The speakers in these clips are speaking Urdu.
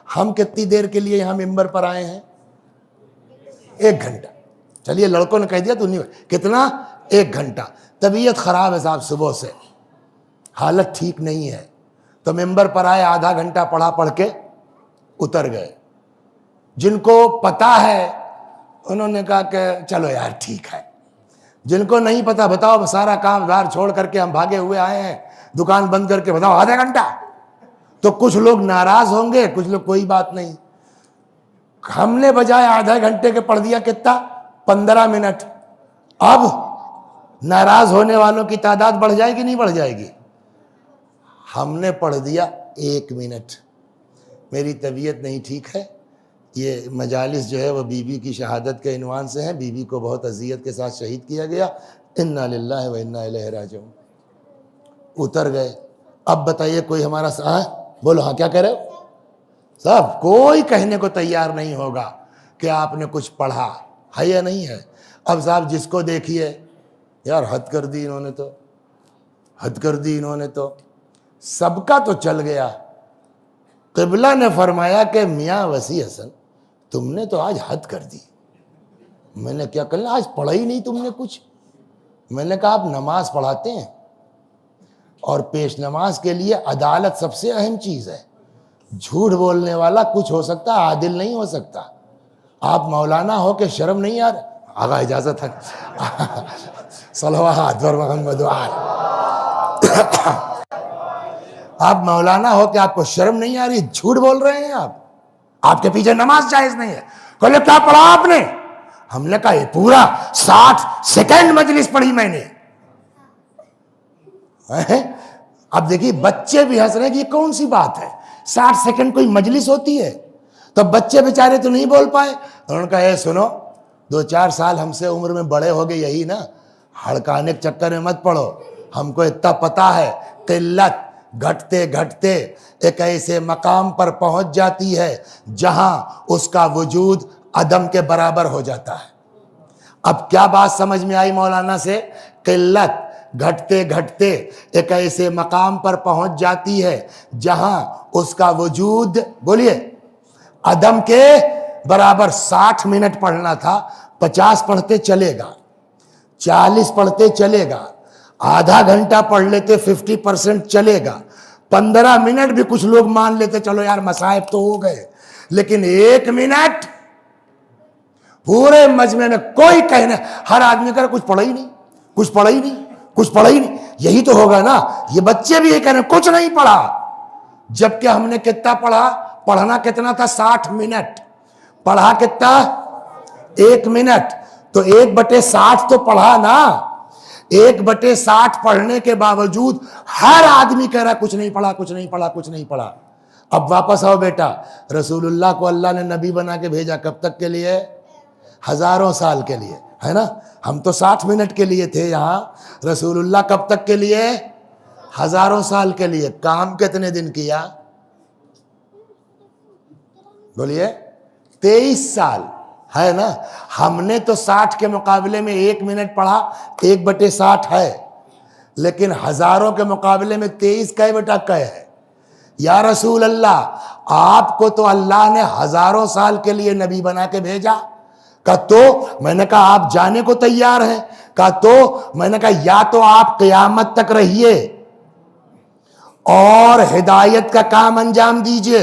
ہم کتنی دیر کے لیے یہاں ممبر پر آئے ہیں؟ 1 گھنٹہ. چلیے لڑکوں نے کہہ دیا تو نہیں, کتنا؟ 1 گھنٹہ. طبیعت خراب ہے صاحب, صبح سے حالت ٹھیک نہیں ہے, تو ممبر پر آئے, آدھا گھنٹہ پڑھا, پڑھ کے اتر گئے. جن کو پتا ہے انہوں نے کہا کہ چلو یار ٹھیک ہے. جن کو نہیں پتا, بتاؤ سارا کام دار چھوڑ کر کے ہم بھاگے ہوئے آئے ہیں, دکان بند کر کے, بتاؤ آدھا گھنٹہ. تو کچھ لوگ ناراض ہوں گے, کچھ لوگ کوئی بات نہیں. ہم نے بجائے آدھا گھنٹے کے پڑھ دیا کتنا؟ 15 منٹ. اب ناراض ہونے والوں کی تعداد بڑھ جائے گی نہیں بڑھ جائے گی؟ ہم نے پڑھ دیا 1 منٹ. میری طبیعت نہیں ٹھیک ہے. یہ مجالس جو ہے وہ بی بی کی شہادت کے عنوان سے ہیں. بی بی کو بہت اذیت کے ساتھ شہید کیا گیا. انا للہ و انا الیہ راجعون. اتر گئے. اب بتائیے کوئی ہمارا بولو, ہاں کیا کہہ رہے ہو صاحب؟ کوئی کہنے کو تیار نہیں ہوگا کہ آپ نے کچھ پڑھا ہے یا نہیں ہے. اب صاحب جس کو دیکھیے, یار حد کر دی انہوں نے, تو حد کر دی انہوں نے, تو سب کا تو چل گیا. قبلہ نے فرمایا کہ میاں وسیع حسن تم نے تو آج حد کر دی. میں نے کیا کرنا, آج پڑھا ہی نہیں تم نے کچھ. میں نے کہا آپ نماز پڑھاتے ہیں, اور پیش نماز کے لیے عدالت سب سے اہم چیز ہے. جھوٹ بولنے والا کچھ ہو سکتا, عادل نہیں ہو سکتا. آپ مولانا ہو کہ شرم نہیں آ رہا؟ آگا اجازت ہے. صلوات بر محمد وآل. آپ مولانا ہو کہ آپ کو شرم نہیں آ رہی, جھوٹ بول رہے ہیں آپ کے پیچھے نماز جائز نہیں ہے. کہے کیا پڑھا آپ نے؟ ہم نے کہا یہ پورا 60 سیکنڈ مجلس پڑھی میں نے. اب دیکھیے بچے بھی ہنس رہے ہیں کہ یہ کون سی بات ہے, 60 سیکنڈ کوئی مجلس ہوتی ہے؟ تو بچے بیچارے تو نہیں بول پائے. انہوں نے کہا اے سنو, 2-4 سال ہم سے عمر میں بڑے ہو گئے, یہی نا, ہڑکانے کے چکر میں مت پڑو. ہم کو اتنا پتا ہے قلت گھٹتے گھٹتے ایک ایسے مقام پر پہنچ جاتی ہے جہاں اس کا وجود عدم کے برابر ہو جاتا ہے. اب کیا بات سمجھ میں آئی مولانا سے؟ قلت گھٹتے گھٹتے ایک ایسے مقام پر پہنچ جاتی ہے جہاں اس کا وجود, بولیے, عدم کے برابر. 60 منٹ پڑھنا تھا, 50 پڑھتے چلے گا, 40 پڑھتے چلے گا, آدھا گھنٹہ پڑھ لیتے 50% چلے گا, 15 منٹ بھی کچھ لوگ مان لیتے چلو یار مصائب تو ہو گئے. لیکن 1 منٹ پورے مجمع میں کوئی کہنے, ہر آدمی کہہ رہا کچھ پڑھا ہی نہیں, کچھ پڑھا ہی نہیں, کچھ پڑھا ہی نہیں. یہی تو ہوگا نا, یہ بچے بھی یہ کہہ رہے ہیں کچھ نہیں پڑھا. جبکہ ہم نے کتنا پڑھا؟ پڑھنا کتنا تھا؟ 60 منٹ. پڑھا کتنا؟ 1 منٹ. تو 1/60 تو پڑھا نا. 1/60 پڑھنے کے باوجود ہر آدمی کہہ رہا کچھ نہیں پڑھا, کچھ نہیں پڑھا, کچھ نہیں پڑھا. اب واپس آؤ بیٹا, رسول اللہ کو اللہ نے نبی بنا کے بھیجا کب تک کے لیے؟ ہزاروں سال کے لیے, ہے نا. ہم تو 60 منٹ کے لیے تھے یہاں, رسول اللہ کب تک کے لیے؟ ہزاروں سال کے لیے. کام کتنے دن کیا؟ بولیے, 23 سال, ہے نا. ہم نے تو 60 کے مقابلے میں 1 منٹ پڑھا, 1/60 ہے, لیکن ہزاروں کے مقابلے میں 23 کا بیٹا کا ہے. یا رسول اللہ, آپ کو تو اللہ نے ہزاروں سال کے لیے نبی بنا کے بھیجا. کہا تو, میں نے کہا آپ جانے کو تیار ہیں؟ کہا تو, میں نے کہا یا تو آپ قیامت تک رہیے اور ہدایت کا کام انجام دیجئے,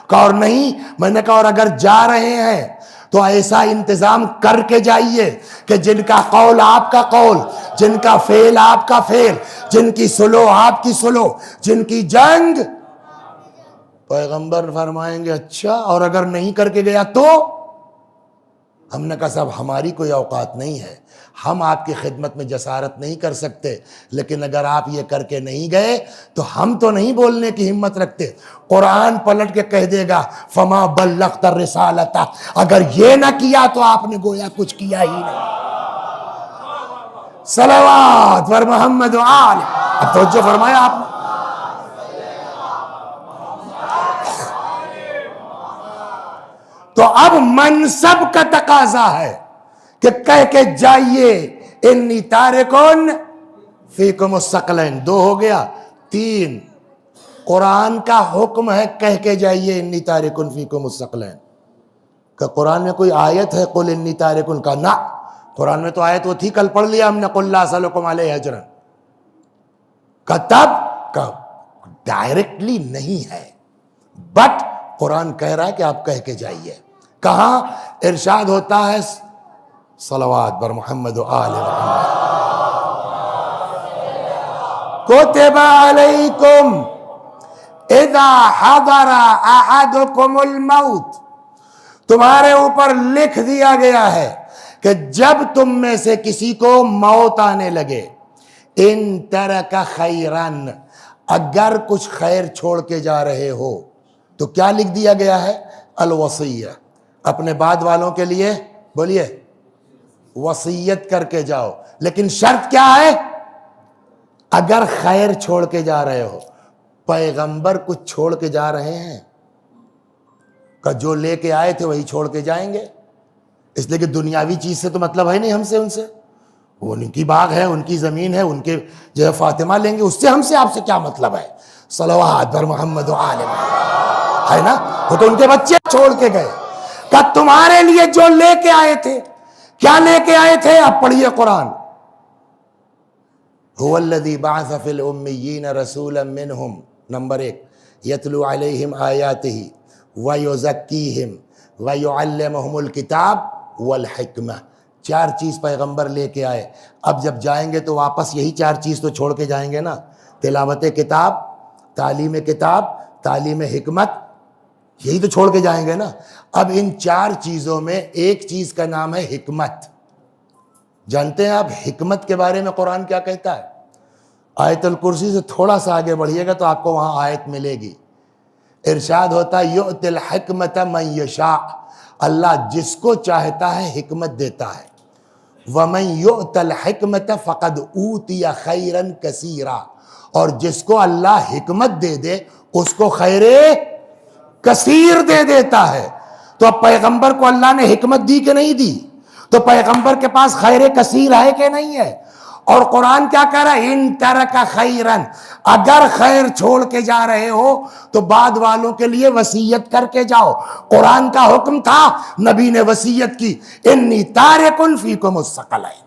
کہا اور نہیں. میں نے کہا اور اگر جا رہے ہیں تو ایسا انتظام کر کے جائیے کہ جن کا قول آپ کا قول, جن کا فعل آپ کا فعل, جن کی سلو آپ کی سلو, جن کی جنگ. پیغمبر فرمائیں گے اچھا, اور اگر نہیں کر کے گیا تو؟ ہم نے کہا صاحب ہماری کوئی اوقات نہیں ہے, ہم آپ کی خدمت میں جسارت نہیں کر سکتے, لیکن اگر آپ یہ کر کے نہیں گئے تو ہم تو نہیں بولنے کی ہمت رکھتے. قرآن پلٹ کے کہہ دے گا فما بلغت الرسالۃ, اگر یہ نہ کیا تو آپ نے گویا کچھ کیا ہی نہیں. صلوات بر محمد وآل. اب توجہ فرمایا آپ نے. تو اب منصب کا تقاضا ہے کہ کہہ کے جائیے انی تارکن فیکم الثقلین. 2 ہو گیا, 3. قرآن کا حکم ہے کہہ کے جائیے انی تارکن فیکم الثقلین. کہ قرآن میں کوئی آیت ہے قل انی تارکن کا؟ نہ، قرآن میں تو آیت وہ تھی، کل پڑھ لیا ہم نے، قل لا اسألکم علیہ اجرا. کتب کا ڈائریکٹلی نہیں ہے، بٹ قرآن کہہ رہا ہے کہ آپ کہہ کے جائیے. کہاں ارشاد ہوتا ہے صلوات بر محمد و آل محمد. کتب علیکم اذا حضر احدکم الموت، تمہارے اوپر لکھ دیا گیا ہے کہ جب تم میں سے کسی کو موت آنے لگے، ان ترک خیرن، اگر کچھ خیر چھوڑ کے جا رہے ہو تو کیا لکھ دیا گیا ہے؟ الوصیہ، اپنے بعد والوں کے لیے بولیے وصیت کر کے جاؤ. لیکن شرط کیا ہے؟ اگر خیر چھوڑ کے جا رہے ہو. پیغمبر کچھ چھوڑ کے جا رہے ہیں کہ جو لے کے آئے تھے وہی چھوڑ کے جائیں گے؟ اس لیے کہ دنیاوی چیز سے تو مطلب ہے نہیں ہم سے، ان سے، وہ ان کی باغ ہے، ان کی زمین ہے، ان کے جو ہے فاطمہ لیں گے، اس سے ہم سے آپ سے کیا مطلب ہے؟ صلوات بر محمد و آل محمد، ہے نا؟ وہ تو ان کے بچے چھوڑ کے گئے. کہ تمہارے لیے جو لے کے آئے تھے، کیا لے کے آئے تھے؟ اب پڑھیے قرآن. هو الذی بعث فی الامیین رسولا منہم، نمبر 1، یتلو علیہم آیاتہ ویزکیہم ویعلمہم الکتاب والحکمہ. 4 چیز پیغمبر لے کے آئے. اب جب جائیں گے تو واپس یہی 4 چیز تو چھوڑ کے جائیں گے نا. تلاوت کتاب، تعلیم کتاب، تعلیم حکمت، یہی تو چھوڑ کے جائیں گے نا. اب ان 4 چیزوں میں ایک چیز کا نام ہے حکمت. جانتے ہیں آپ حکمت کے بارے میں قرآن کیا کہتا ہے؟ آیت الکرسی سے تھوڑا سا آگے بڑھیے گا تو آپ کو وہاں آیت ملے گی. ارشاد ہوتا ہے یؤتی الحکمت من یشاء، اللہ جس کو چاہتا ہے حکمت دیتا ہے. ومن یؤت الحکمت فقد اوتی خیرا کثیرا، اور جس کو اللہ حکمت دے دے اس کو خیر کثیر دے دیتا ہے. تو اب پیغمبر کو اللہ نے حکمت دی کہ نہیں دی؟ تو پیغمبر کے پاس خیر کثیر ہے کہ نہیں ہے؟ اور قرآن کیا کہہ رہا ہے؟ ان ترک خیرن، اگر خیر چھوڑ کے جا رہے ہو تو بعد والوں کے لیے وصیت کر کے جاؤ. قرآن کا حکم تھا، نبی نے وصیت کی انی تارکن فیکم الثقلین.